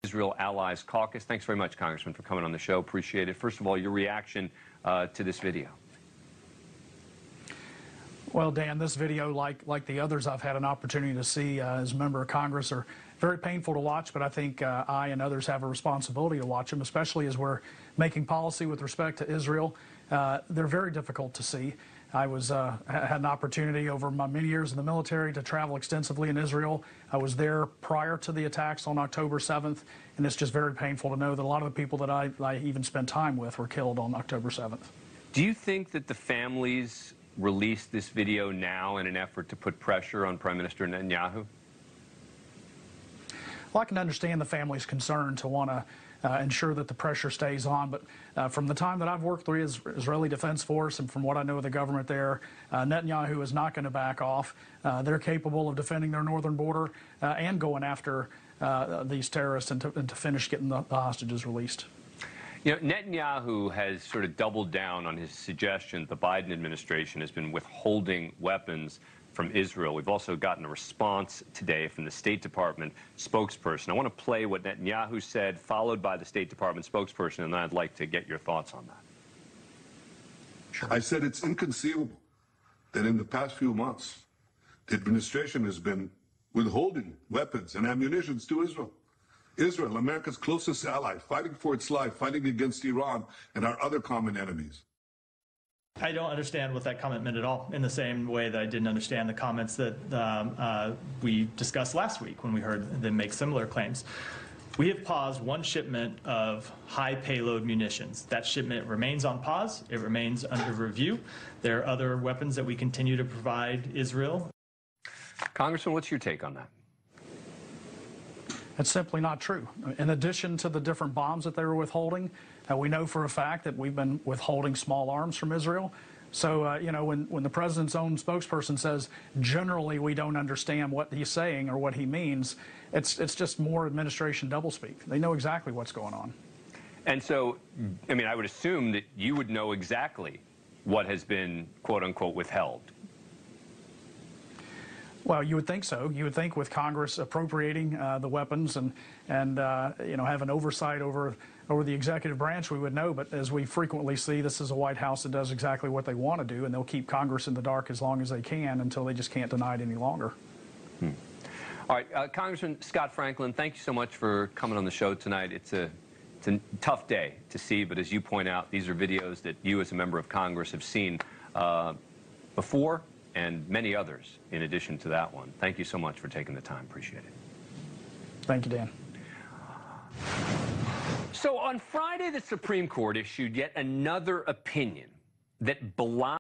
Israel Allies Caucus. Thanks very much, Congressman, for coming on the show. Appreciate it. First of all, your reaction to this video. Well, Dan, this video, like the others I've had an opportunity to see as a member of Congress, are very painful to watch, but I think I and others have a responsibility to watch them, especially as we're making policy with respect to Israel. They're very difficult to see. I had an opportunity over my many years in the military to travel extensively in Israel. I was there prior to the attacks on October 7th, and it's just very painful to know that a lot of the people that I even spent time with were killed on October 7th. Do you think that the families released this video now in an effort to put pressure on Prime Minister Netanyahu? Well, I can understand the family's concern to want to ensure that the pressure stays on, but from the time that I've worked through the Israeli Defense Force and from what I know of the government there, Netanyahu is not going to back off. They're capable of defending their northern border and going after these terrorists and to finish getting the hostages released. You know, Netanyahu has sort of doubled down on his suggestion that the Biden administration has been withholding weapons from Israel. We've also gotten a response today from the State Department spokesperson. I want to play what Netanyahu said, followed by the State Department spokesperson, and then I'd like to get your thoughts on that. Sure. I said it's inconceivable that in the past few months, the administration has been withholding weapons and ammunition to Israel. Israel, America's closest ally, fighting for its life, fighting against Iran and our other common enemies. I don't understand what that comment meant at all, in the same way that I didn't understand the comments that we discussed last week when we heard them make similar claims. We have paused one shipment of high payload munitions. That shipment remains on pause. It remains under review. There are other weapons that we continue to provide Israel. Congressman, what's your take on that? That's simply not true. In addition to the different bombs that they were withholding, we know for a fact that we've been withholding small arms from Israel. So, you know, when the president's own spokesperson says, generally we don't understand what he's saying or what he means, it's just more administration doublespeak. They know exactly what's going on. And so, I mean, I would assume that you would know exactly what has been, quote unquote, withheld. Well, you would think so. You would think with Congress appropriating the weapons and you know, having oversight over the executive branch, we would know. But as we frequently see, this is a White House that does exactly what they want to do, and they'll keep Congress in the dark as long as they can until they just can't deny it any longer. All right, Congressman Scott Franklin, thank you so much for coming on the show tonight. It's a tough day to see, but as you point out, these are videos that you as a member of Congress have seen before, and many others in addition to that one. Thank you so much for taking the time. Appreciate it. Thank you, Dan. So on Friday, the Supreme Court issued yet another opinion that belies